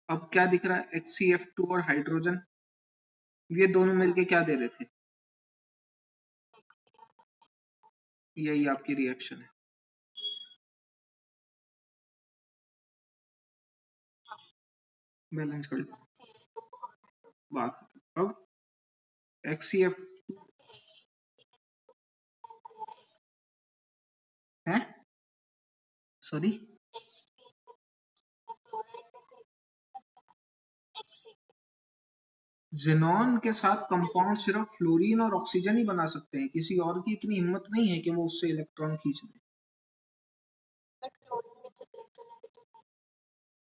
अब क्या दिख रहा है, XCF2 और हाइड्रोजन, ये दोनों मिलके क्या दे रहे थे, यही आपकी रिएक्शन है। बैलेंस कर लो, बात खत्म। अब XCF है, सॉरी, जिनॉन के साथ कंपाउंड सिर्फ फ्लोरीन और ऑक्सीजन ही बना सकते हैं, किसी और की इतनी हिम्मत नहीं है कि वो उससे इलेक्ट्रॉन खींच ले।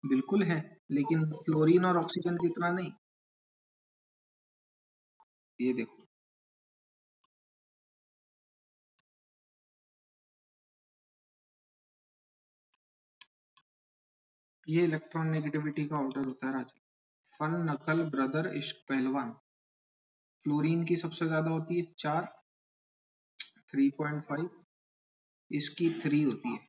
बिल्कुल है, लेकिन फ्लोरीन और ऑक्सीजन जितना नहीं। ये देखो, ये इलेक्ट्रॉन नेगेटिविटी का ऑर्डर होता है राजा। फन नकल ब्रदर इश्क पहलवान। फ्लोरीन की सबसे ज्यादा होती है 4, 3.5, इसकी 3 होती है।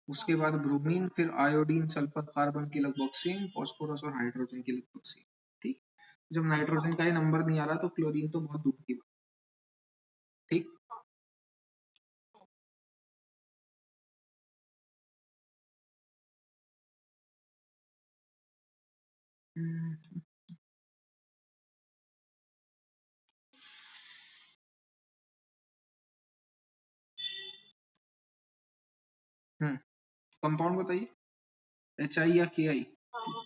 उसके बाद ब्रोमीन, फिर आयोडीन, सल्फर, कार्बन की लगभग सेम, फास्फोरस और हाइड्रोजन की लगभग सेम। ठीक। जब नाइट्रोजन का ही नंबर नहीं आ रहा तो क्लोरीन तो बहुत दूर की बात। ठीक। कंपाउंड बताइए, HI या KI,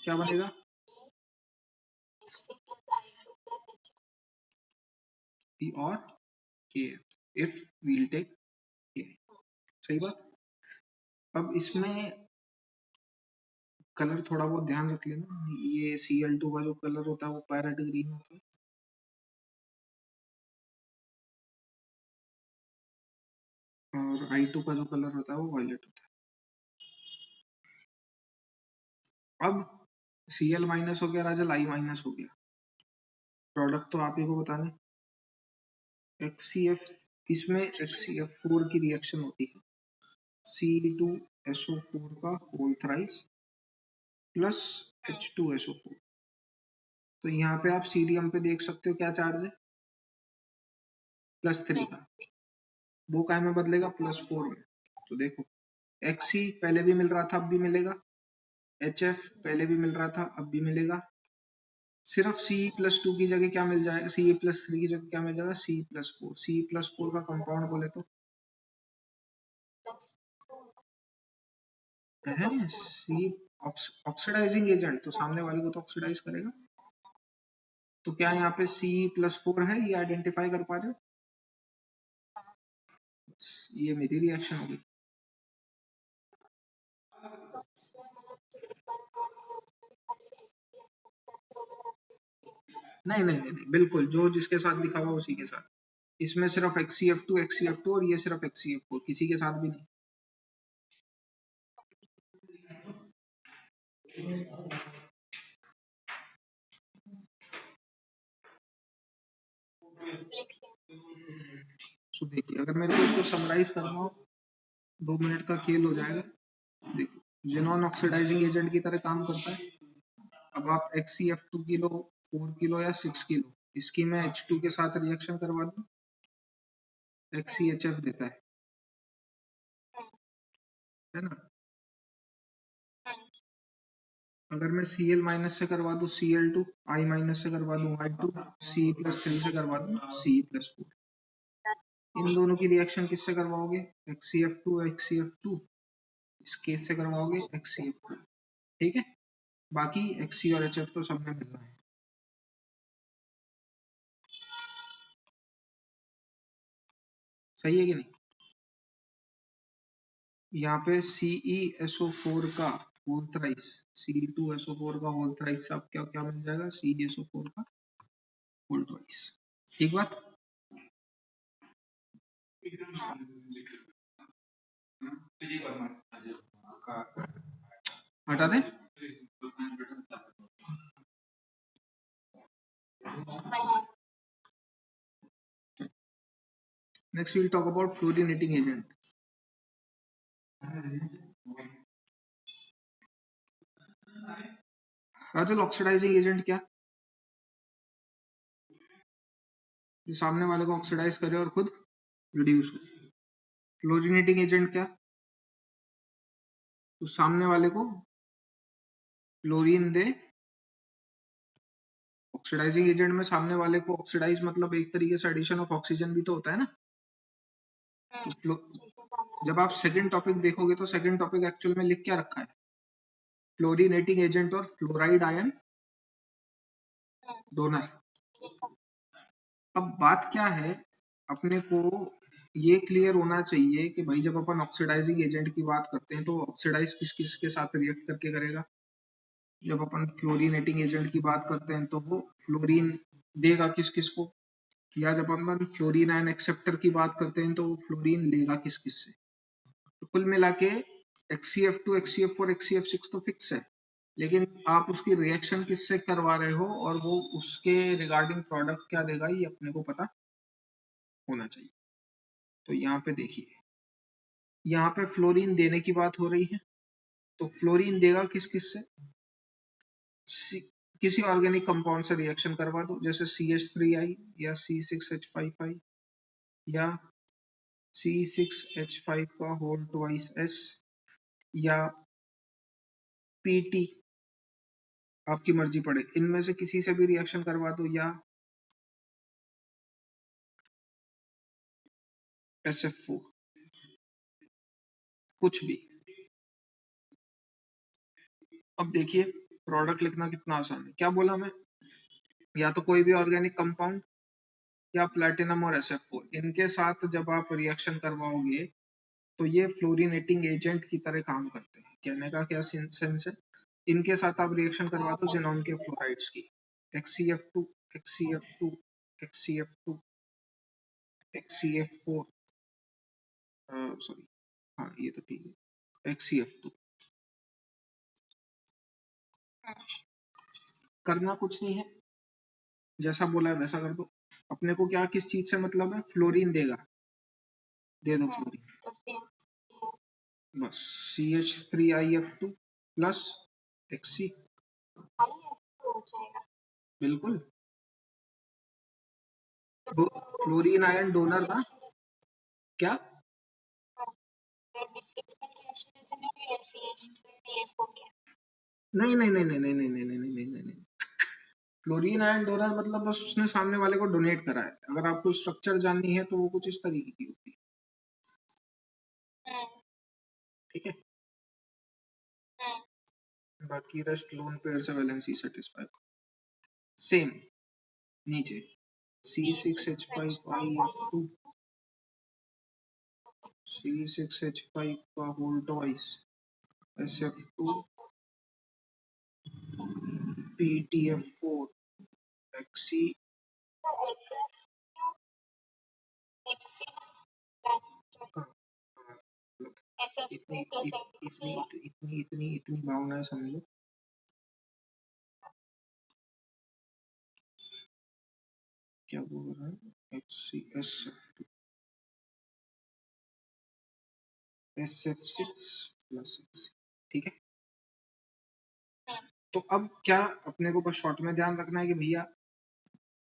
क्या बनेगा, P और KF, if we'll take KI। सही बात। अब इसमें कलर थोड़ा बहुत ध्यान रख लेना, ये Cl2 का जो कलर होता है वो पैरेट ग्रीन होता है, और I2 का जो कलर होता है वो वायलेट होता है। अब Cl- हो गया राजल, I- हो गया, प्रोडक्ट तो आप ही को बताने। XCF, इसमें XCF4 की रिएक्शन होती है, C2SO4 का होल थ्राइस प्लस H2SO4। तो यहाँ पे आप सीरियम पे देख सकते हो क्या चार्ज है, +3 का, वो काय में बदलेगा, +4 में। तो देखो, XC पहले भी मिल रहा था, अब भी मिलेगा, HF पहले भी मिल रहा था, अब भी मिलेगा, सिर्फ C+2 की जगह क्या मिल जाएगा, C+3 की जगह क्या मिल जाएगा, C+4। C+4 का कंपाउंड बोले तो है सी ऑक्सीडाइजिंग एजेंट, तो सामने वाले को तो ऑक्सीडाइज करेगा। तो क्या यहाँ पे C+4 है, ये आइडेंटिफाई कर पा रहे हो? ये मेरी रिएक्शन होगी। नहीं नहीं नहीं, बिल्कुल जो जिसके साथ लिखा हुआ उसी के साथ। इसमें सिर्फ XCF2 और ये सिर्फ XCF4, किसी के साथ भी नहीं। सो देखिए, अगर मेरे को इसको समराइज करना हो, 2 मिनट का खेल हो जाएगा। देखो, जेनॉन ऑक्सीडाइजिंग एजेंट की तरह काम करता है। अब आप XCF2 किलो, 4 किलो या 6 किलो, इसकी मैं H2 के साथ रिएक्शन करवा दूं, XCHF देता है ना। अगर मैं Cl माइनस से करवा दूं Cl2, I माइनस से करवा दूं I2, C+3 से करवा दूं C+4, इन दोनों की रिएक्शन किससे करवाओगे, XCF2 इस केस से करवाओगे XCF4। ठीक है, बाकी XC और HF तो सब में मिलना है। सही है कि नहीं? यहाँ पे CeSO4 का होल थ्राइस, C2SO4 का होल थ्राइस, अब क्या क्या मिल जाएगा, CeSO4 का होल थ्राइस। ठीक बात। हटा दे। Next we'll talk about fluorinating agent. राजल, ऑक्सीडाइजिंग एजेंट क्या, जो सामने वाले को ऑक्सीडाइज करे और खुद रिड्यूस हो। फ्लोरिनेटिंग एजेंट क्या, तो सामने वाले को फ्लोरीन दे। ऑक्सीडाइजिंग एजेंट में सामने वाले को ऑक्सीडाइज मतलब एक तरीके से एडिशन ऑफ ऑक्सीजन भी तो होता है ना। तो जब आप सेकंड टॉपिक देखोगे तो सेकंड टॉपिक एक्चुअल में लिख क्या रखा है, फ्लोरिनेटिंग एजेंट और फ्लोराइड आयन डोनर। अब बात क्या है, अपने को ये क्लियर होना चाहिए कि भाई जब अपन ऑक्सीडाइजिंग एजेंट की बात करते हैं तो ऑक्सीडाइज किस किस के साथ रिएक्ट करके करेगा। जब अपन फ्लोरिनेटिंग एजेंट की बात करते हैं तो वो फ्लोरीन देगा किस किस को, या जब अपन फ्लोरीन आयन एक्सेप्टर की बात करते हैं तो वो फ्लोरीन लेगा किस किस से। तो कुल मिला के XCF2, XCF4, XCF6 तो फिक्स है, लेकिन आप उसकी रिएक्शन किससे करवा रहे हो और वो उसके रिगार्डिंग प्रोडक्ट क्या देगा ये अपने को पता होना चाहिए। तो यहाँ पे देखिए, यहाँ पे फ्लोरीन देने की बात हो रही है, तो फ्लोरीन देगा किस किस से, किसी ऑर्गेनिक कंपाउंड से रिएक्शन करवा दो, जैसे CH3I या C6H5I या C6H5 का होल ट्वाइस S या PT, आपकी मर्जी पड़े, इनमें से किसी से भी रिएक्शन करवा दो, या SF4, कुछ भी। अब देखिए, प्रोडक्ट लिखना कितना आसान है, क्या बोला मैं, या तो कोई भी ऑर्गेनिक कंपाउंड या प्लेटिनम और SF4, इनके साथ जब आप रिएक्शन करवाओगे तो ये फ्लोरिनेटिंग एजेंट की तरह काम करते हैं। कहने का क्या सेंस है, इनके साथ आप रिएक्शन करवा दो जेनॉन के फ्लोराइड्स की, XCF2, XCF2, XCF2, XCF4, sorry, हाँ ये तो ठीक है, XCF2। करना कुछ नहीं है, जैसा बोला है वैसा कर दो। अपने को क्या किस चीज से मतलब है, फ्लोरीन देगा, दे दो फ्लोरीन, बस CH3IF2 प्लस XC, बिल्कुल। फ्लोरीन आयन डोनर ना, क्या, नहीं नहीं नहीं नहीं नहीं नहीं नहीं नहीं नहीं नहीं नहीं नहीं, फ्लोरीन आयन डोनर मतलब बस उसने सामने वाले को डोनेट करा है। अगर आपको स्ट्रक्चर जाननी है तो वो कुछ इस तरीके की होती है, ठीक है। बाकी रेस्ट लोन पेयर से वैलेंसी सेटिस्फाई सेम नीचे C6H5IF2 C6H5 का whole twice SF2 PTF4 XC इतनी इतनी इतनी इतनी इतनी भावनाएं समझो। क्या बोल रहा है HCSF2 SF6 प्लस ठीक है। तो अब क्या अपने को बस शॉर्ट में ध्यान रखना है कि भैया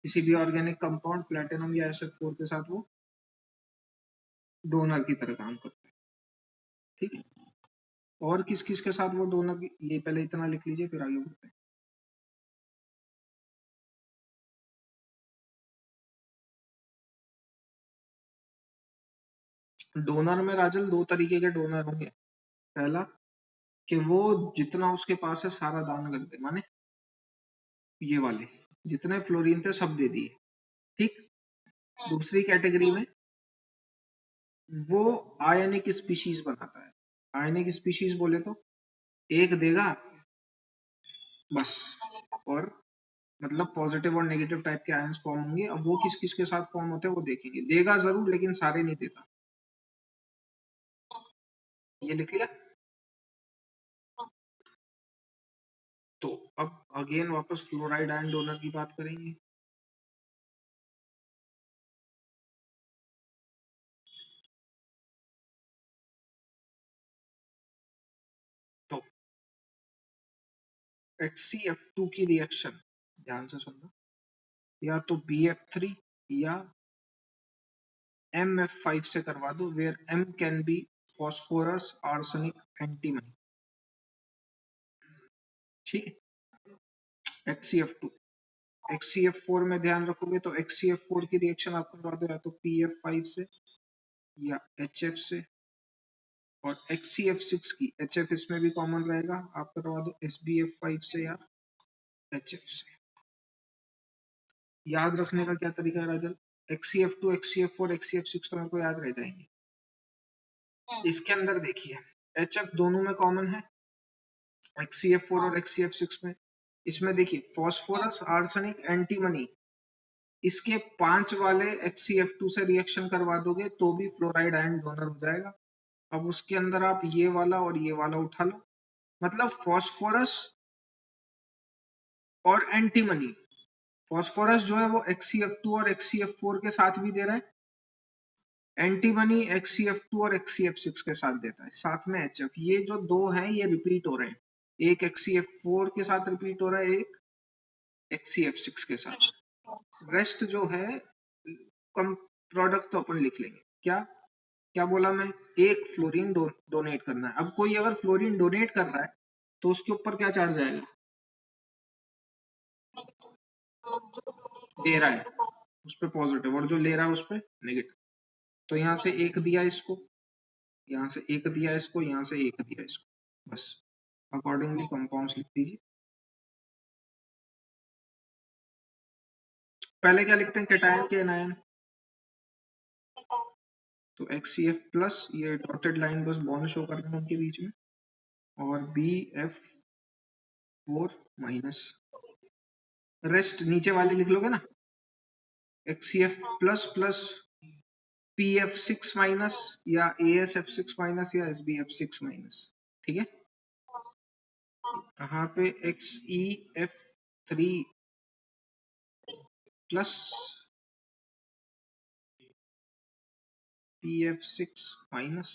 किसी भी ऑर्गेनिक कंपाउंड प्लेटिनम या SF4 के साथ वो डोनर की तरह काम करता है, ठीक है। और किस किस के साथ वो डोनर की, ये पहले इतना लिख लीजिए फिर आगे बढ़ते हैं। डोनर में राजल दो तरीके के डोनर होंगे। पहला कि वो जितना उसके पास है सारा दान कर दे, माने ये वाले जितने फ्लोरीन थे सब दे दिए, ठीक। दूसरी कैटेगरी में वो आयनिक स्पीशीज बनाता है। आयनिक स्पीशीज बोले तो एक देगा बस, और मतलब पॉजिटिव और नेगेटिव टाइप के आयंस फॉर्म होंगे। अब वो किस किस के साथ फॉर्म होते हैं वो देखेंगे। देगा जरूर लेकिन सारे नहीं देता, ये लिख लिया। तो अब अगेन वापस फ्लोराइड आयन डोनर की बात करेंगे। तो HCF2 की रिएक्शन ध्यान से सुनना, या तो BF3 या MF5 से करवा दो, where M can be phosphorus arsenic antimony, ठीक है। HCF2 HCF4 में ध्यान रखोगे तो HCF4 की रिएक्शन आप करवा दो या तो PF5 से या HF से, और HCF6 की HF इसमें भी कॉमन रहेगा, आप करवा दो SBF5 से या HF से। याद रखने का क्या तरीका है राजल? HCF2 HCF4 HCF6 तो मेरे को याद रह जाएंगे। इसके अंदर देखिए HF दोनों में कॉमन है, HCF4 और HCF6 में। इसमें देखिए फॉस्फोरस आर्सेनिक एंटीमनी, इसके 5 वाले HCF2 से रिएक्शन करवा दोगे तो भी फ्लोराइड आयन डोनर हो जाएगा। अब उसके अंदर आप ये वाला और ये वाला उठा लो, मतलब फॉस्फोरस और एंटीमनी। फॉस्फोरस जो है वो HCF2 और HCF4 के साथ भी दे रहा है, एंटीमनी HCF2 और HCF6 के साथ देता है, साथ में HF। ये जो दो हैं ये रिपीट हो रहे हैं, एक HCF4 के साथ रिपीट हो रहा है, एक HCF6 के साथ। रेस्ट जो है कम प्रोडक्ट तो अपन लिख लेंगे। क्या क्या बोला मैं? एक फ्लोरीन डोनेट करना है। अब कोई अगर फ्लोरीन डोनेट कर रहा है तो उसके ऊपर क्या चार्ज आएगा? दे रहा है उस पर पॉजिटिव, और जो ले रहा है उस पर नेगेटिव। तो यहाँ से एक दिया इसको, यहाँ से एक दिया इसको, यहाँ से एक दिया इसको, बस अकॉर्डिंगली कंपाउंड्स लिख दीजिए। पहले क्या लिखते हैं? कैटायन के एनायन। तो HCF प्लस, ये डॉटेड लाइन बस बॉन्ड शो कर रहे हैं उनके बीच में, और BF4 माइनस। रेस्ट नीचे वाले लिख लोगे ना, HCF plus plus PF6 minus या ASF6 माइनस या SBF6 माइनस, ठीक है। यहाँ पे XEF3 plus PF6 minus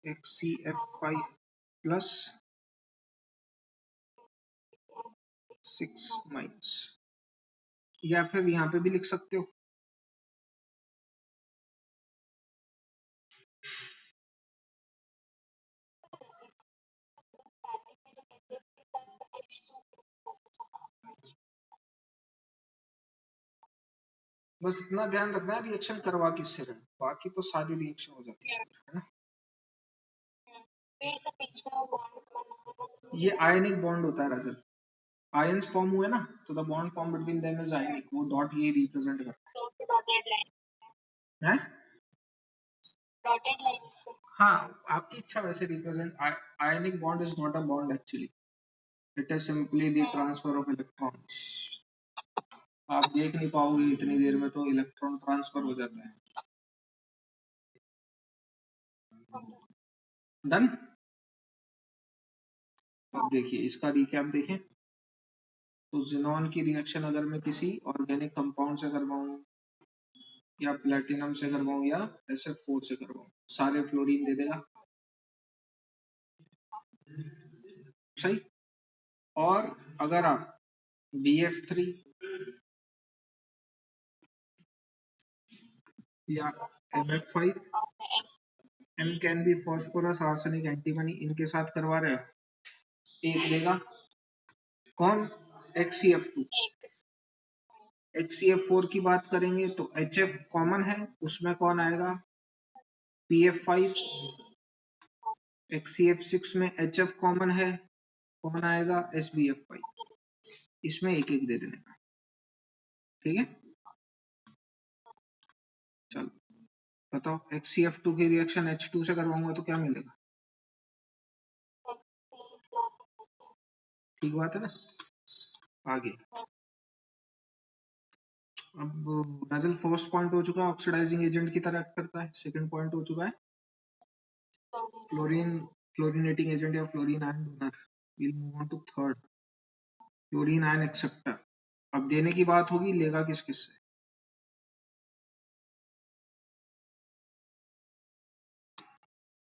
XCF5 plus 6 minus, या फिर यहाँ पे भी लिख सकते हो बस इतना ध्यान रखना है रिएक्शन करवा किससे रहे, बाकी तो सारी रिएक्शन हो जाती है ना। ये आयनिक बॉन्ड होता है राजन, आयंस फॉर्म हुए ना, तो the bond form between them is आयनिक, वो डॉट ये रिप्रेजेंट करता है। हाँ, आपकी इच्छा वैसे represent, ionic bond is not a bond actually, it is simply the transfer of electrons. आप देख नहीं पाओगे इतनी देर में, तो इलेक्ट्रॉन ट्रांसफर हो जाता है। डन। अब देखिए इसका रिकैप देखें, तो जिनॉन की रिएक्शन अगर मैं किसी ऑर्गेनिक कंपाउंड से करवाऊं, या प्लेटिनम से करवाऊं, या SF4 से करवाऊं, सारे फ्लोरीन दे देगा, सही। और अगर आप BF3 या MF5, M can be phosphorus arsenic antimony, इनके साथ करवा रहे हो, एक देगा कौन, HCF2। HCF4 की बात करेंगे तो HF कॉमन है, उसमें कौन आएगा, PF5। HCF6 में HF कॉमन है, कौन आएगा, SBF5। इसमें एक एक दे देने का, ठीक है। चलो बताओ, HCF2 की रिएक्शन H2 से करवाऊंगा तो क्या मिलेगा, ठीक बात है ना। आगे अब नाजल फर्स्ट पॉइंट हो चुका है, ऑक्सीडाइजिंग एजेंट की तरह एक्ट करता है। सेकंड पॉइंट हो चुका है फ्लोरीन, फ्लोरीनेटिंग एजेंट या fluorine ion donor. Will move on to third, fluorine ion acceptor. अब देने की बात होगी, लेगा किस किस से,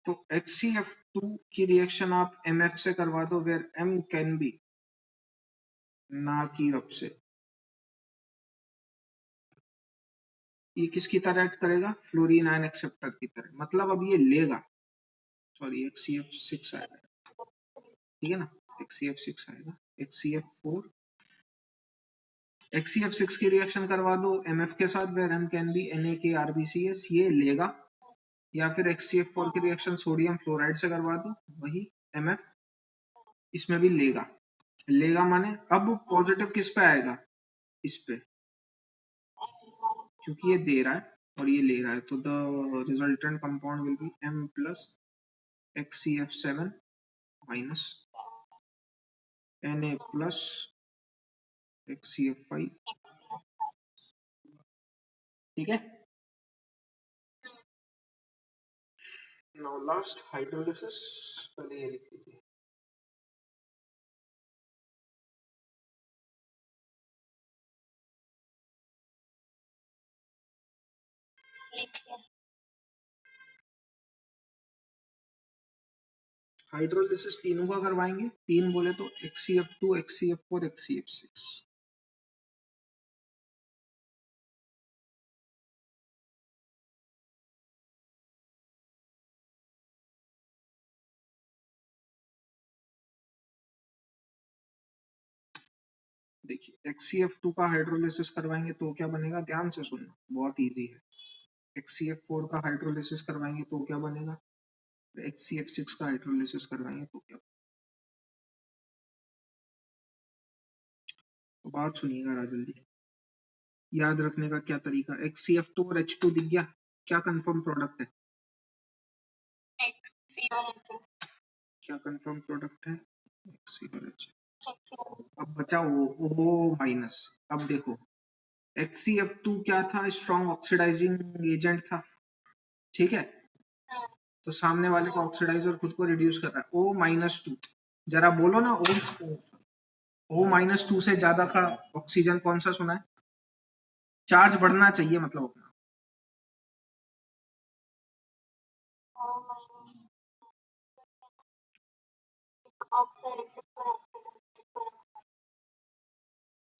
तो HCF2 की रिएक्शन आप MF से करवा दो, वेयर M कैन बी, ना की रब से। ये किसकी तरह एक्ट करेगा, फ्लोरीन आयन एक्सेप्टर की तरह, मतलब अब ये लेगा, सॉरी HCF6 आएगा, ठीक है ना, HCF6 आएगा, HCF4, HCF6 की रिएक्शन करवा दो MF के साथ, where M can be NaKRbCS, ये लेगा। या फिर HCF4 की रिएक्शन सोडियम फ्लोराइड से करवा दो, वही MF, इसमें भी लेगा। लेगा माने अब पॉजिटिव किस पे आएगा, इस पे, क्योंकि ये दे रहा है और ये ले रहा है, तो the resultant compound will be M plus HCF7 minus Na plus HCF5, ठीक है। नाउ लास्ट हाइड्रोलिसिस, पहले ये लिख लीजिए। हाइड्रोलिसिस तीनों का करवाएंगे, तीन बोले तो HCF2, HCF4, HCF6। देखिए HCF2 का हाइड्रोलिसिस करवाएंगे तो क्या बनेगा, ध्यान से सुनना, बहुत इजी है। HCF4 का हाइड्रोलिसिस करवाएंगे तो क्या बनेगा, HCF6 का हाइड्रोलिसिस करवाएंगे तो क्या, तो बात सुनिएगा राजल जी, याद रखने का क्या तरीका, HCF2 और H2 दिख गया, क्या कंफर्म प्रोडक्ट है, क्या कंफर्म प्रोडक्ट है, HC और H। अब बचा O माइनस। अब देखो HCF2 क्या था, स्ट्रॉन्ग ऑक्सीडाइजिंग एजेंट था, ठीक है, तो सामने वाले को ऑक्सीडाइज और खुद को रिड्यूस कर रहा है, O-2। जरा बोलो ना, O-2 से ज्यादा का ऑक्सीजन कौन सा सुना है, चार्ज बढ़ना चाहिए मतलब अपना,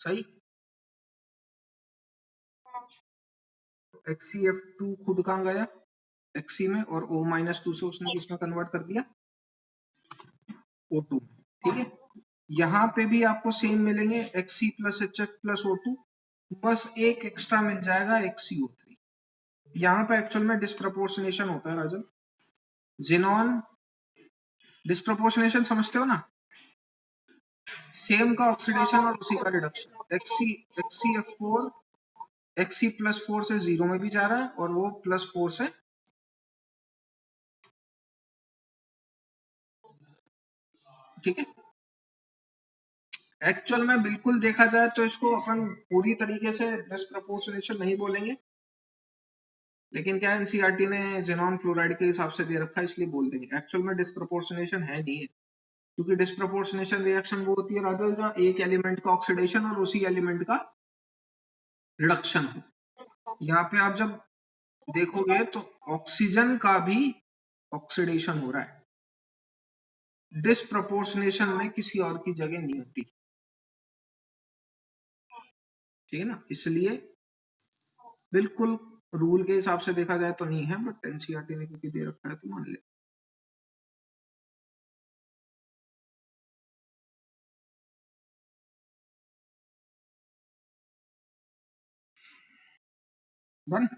सही। HCF2 खुद कहाँ गया, Xc में, और O-2 से उसने किसमें कन्वर्ट कर दिया, O2, ठीक है। यहाँ पे भी आपको सेम मिलेंगे, Xc plus HF plus O2, बस एक एक्स्ट्रा मिल जाएगा XCO3। यहाँ पे एक्चुअल में डिस्प्रपोर्शनेशन होता है राजन, जेनॉन डिस्प्रपोर्शनेशन समझते हो ना, सेम का ऑक्सीडेशन और उसी का रिडक्शन। XCF4 XC+4 से 0 में भी जा रहा है और वो +4 से, ठीक है। एक्चुअल में बिल्कुल देखा जाए तो इसको अपन पूरी तरीके से डिस्प्रपोर्शनेशन नहीं बोलेंगे, लेकिन क्या एनसीईआरटी ने जेनॉन फ्लोराइड के हिसाब से दे रखा है इसलिए बोल देंगे। एक्चुअल में डिस्प्रपोर्शनेशन है नहीं है, क्योंकि डिस्प्रपोर्शनेशन रिएक्शन वो होती है राजल जहाँ एक एलिमेंट का ऑक्सीडेशन और उसी एलिमेंट का रिडक्शन हो। यहाँ पे आप जब देखोगे तो ऑक्सीजन का भी ऑक्सीडेशन हो रहा है, डिस्प्रपोर्शनेशन में किसी और की जगह नहीं होती, ठीक है ना। इसलिए बिल्कुल रूल के हिसाब से देखा जाए तो नहीं है, बट एनसीईआरटी ने क्योंकि दे रखा है तो मान ले। वन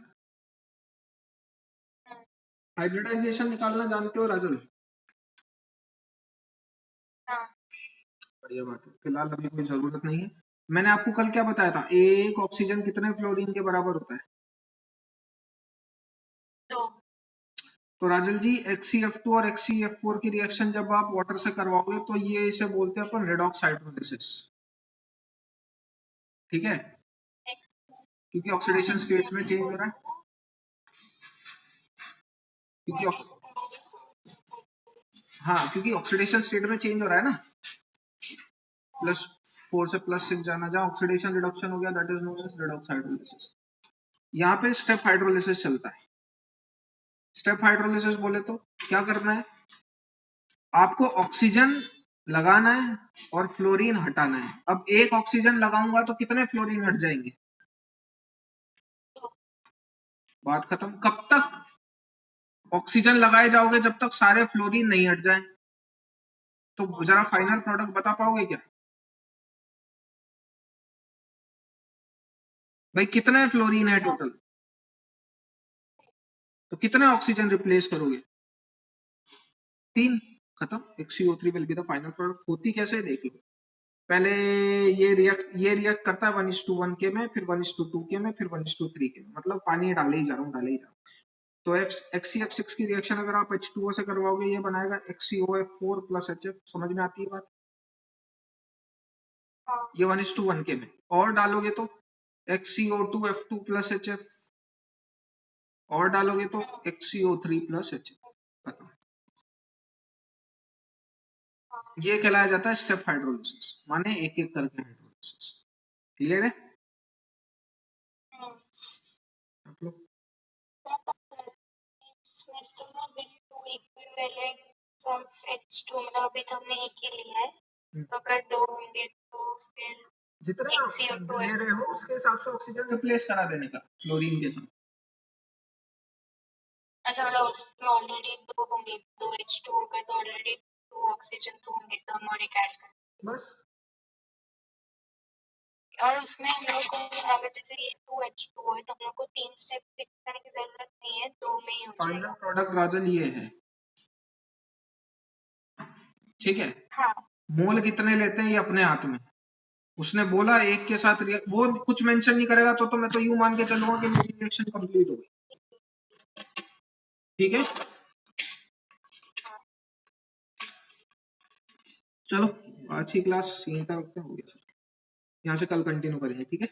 हाइब्रिडाइजेशन निकालना जानते हो राजल? बढ़िया बात है, फिलहाल अभी कोई जरूरत नहीं है। मैंने आपको कल क्या बताया था, एक ऑक्सीजन कितने फ्लोरीन के बराबर होता है? तो राजल जी XCF2 और XCF4 की रिएक्शन जब आप वाटर से करवाओगे तो ये इसे बोलते हैं अपन रेडॉक्स हाइड्रोलिसिस, ठीक है, क्योंकि ऑक्सीडेशन स्टेट्स में चेंज हो रहा है, क्योंकि ऑक्सीडेशन स्टेट में चेंज हो रहा है ना, +4 से +6 जाना, जहां ऑक्सीडेशन रिडक्शन हो गया, that is known as redox hydrolysis. यहाँ पे स्टेप हाइड्रोलिसिस चलता है। स्टेप हाइड्रोलिसिस बोले तो क्या करना है, आपको ऑक्सीजन लगाना है और फ्लोरीन हटाना है। अब एक ऑक्सीजन लगाऊंगा तो कितने फ्लोरीन हट जाएंगे? बात खत्म। कब तक ऑक्सीजन लगाए जाओगे? जब तक सारे फ्लोरीन नहीं हट जाए। तो जरा फाइनल प्रोडक्ट बता पाओगे क्या भाई, कितने फ्लोरीन है टोटल? तो कितने ऑक्सीजन रिप्लेस करोगे? 3। खत्म। XCO3 will be the final product. होती कैसे है देख लो। पहले ये रिएक्ट करता है 1:1 के में, फिर 1:2 के में, फिर 1:3 के में, मतलब पानी डाले ही जा रहा हूँ। तो XCF6 की रिएक्शन अगर आप H2O से करवाओगे, ये बनाएगा XCOF4 + HF। समझ में आती है बात? ये 1:1 के में। और डालोगे तो XCO2F2 + HF, और डालोगे तो XCO3 + HF। ये कहलाया जाता है स्टेप हाइड्रोलिसिस, माने एक एक करके हाइड्रोलिसिस। क्लियर है? जितने ऑक्सीजन ले रहे हो उसके हिसाब से ऑक्सीजन रिप्लेस करा देने का फ्लोरीन के साथ। अच्छा, मतलब उसमें ऑलरेडी 2 होंगे, 2 H2O का तो ऑलरेडी 2 ऑक्सीजन तो होंगे, तो हम और एक ऐड कर बस। और उसमें हम लोग को अगर जैसे ये 2 H2O है तो हम लोग को 3 स्टेप दिखाने की जरूरत नहीं है, 2 में ही हो जाएगा। फाइनल प्रोडक्ट राजल ये है, ठीक है। हाँ। मोल कितने लेते हैं ये अपने हाथ में। उसने बोला एक के साथ वो कुछ मेंशन नहीं करेगा तो मैं तो यूं मान के चलूंगा कि मेरी रिएक्शन कंप्लीट हो गई, ठीक है। चलो आज की क्लास यहीं पर रखते हैं, हो गया। यहाँ से कल कंटिन्यू करेंगे, ठीक है।